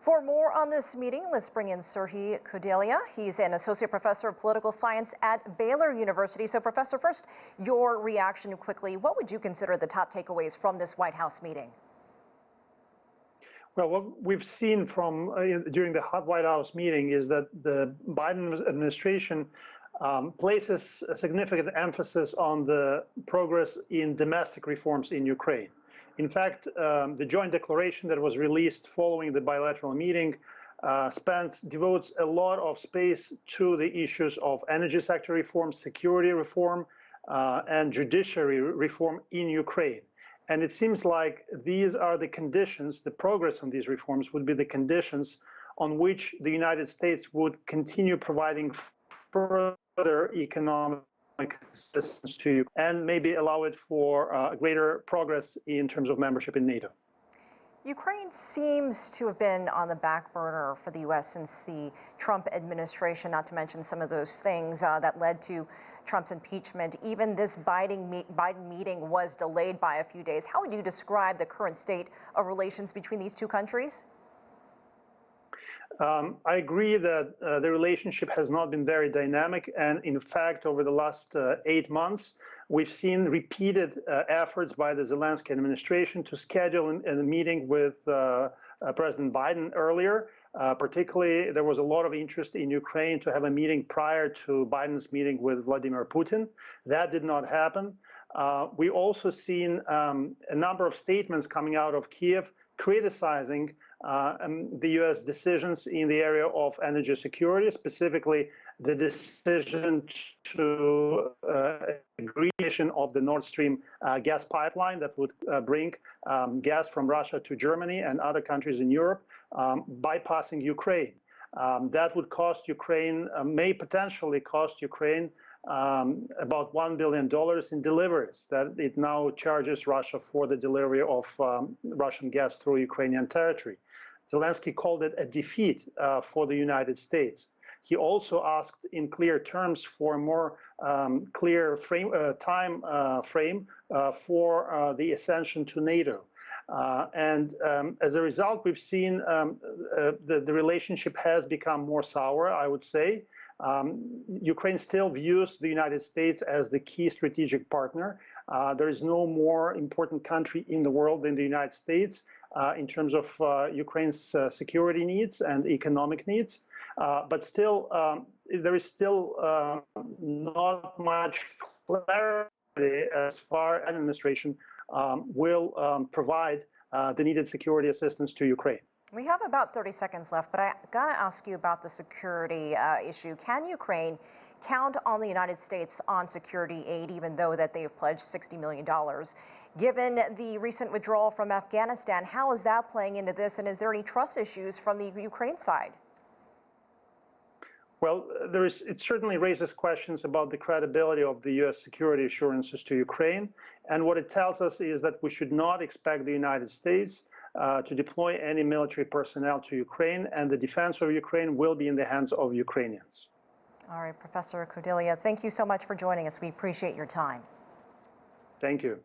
For more on this meeting, let's bring in Sergiy Kudelia. He's an associate professor of political science at Baylor University. So, Professor, first, your reaction quickly. What would you consider the top takeaways from this White House meeting? Well, what we've seen from during the White House meeting is that the Biden administration places a significant emphasis on the progress in domestic reforms in Ukraine. In fact, the joint declaration that was released following the bilateral meeting devotes a lot of space to the issues of energy sector reform, security reform, and judiciary reform in Ukraine. And it seems like these are the conditions, the progress on these reforms would be the conditions on which the United States would continue providing further economic assistance to you and maybe allow it for greater progress in terms of membership in NATO. Ukraine seems to have been on the back burner for the U.S. since the Trump administration, not to mention some of those things that led to Trump's impeachment. Even this Biden meeting was delayed by a few days. How would you describe the current state of relations between these two countries? I agree that the relationship has not been very dynamic, and in fact, over the last 8 months, we've seen repeated efforts by the Zelensky administration to schedule a meeting with President Biden earlier. Particularly, there was a lot of interest in Ukraine to have a meeting prior to Biden's meeting with Vladimir Putin. That did not happen. We also seen a number of statements coming out of Kiev criticizing the U.S. decisions in the area of energy security, specifically the decision to agree of the Nord Stream gas pipeline that would bring gas from Russia to Germany and other countries in Europe, bypassing Ukraine. That would cost Ukraine, may potentially cost Ukraine about $1 billion in deliveries that it now charges Russia for the delivery of Russian gas through Ukrainian territory. Zelensky called it a defeat for the United States. He also asked in clear terms for a more clear time frame for the ascension to NATO. And as a result, we've seen the relationship has become more sour, I would say. Ukraine still views the United States as the key strategic partner. There is no more important country in the world than the United States in terms of Ukraine's security needs and economic needs. But still, there is still not much clarity as far as administration will provide the needed security assistance to Ukraine. We have about 30 seconds left, but I got to ask you about the security issue. Can Ukraine count on the United States on security aid, even though that they have pledged $60 million? Given the recent withdrawal from Afghanistan, how is that playing into this, and is there any trust issues from the Ukraine side? Well, it certainly raises questions about the credibility of the U.S. security assurances to Ukraine. And what it tells us is that we should not expect the United States to deploy any military personnel to Ukraine, and the defense of Ukraine will be in the hands of Ukrainians. All right, Professor Kudelia, thank you so much for joining us. We appreciate your time. Thank you.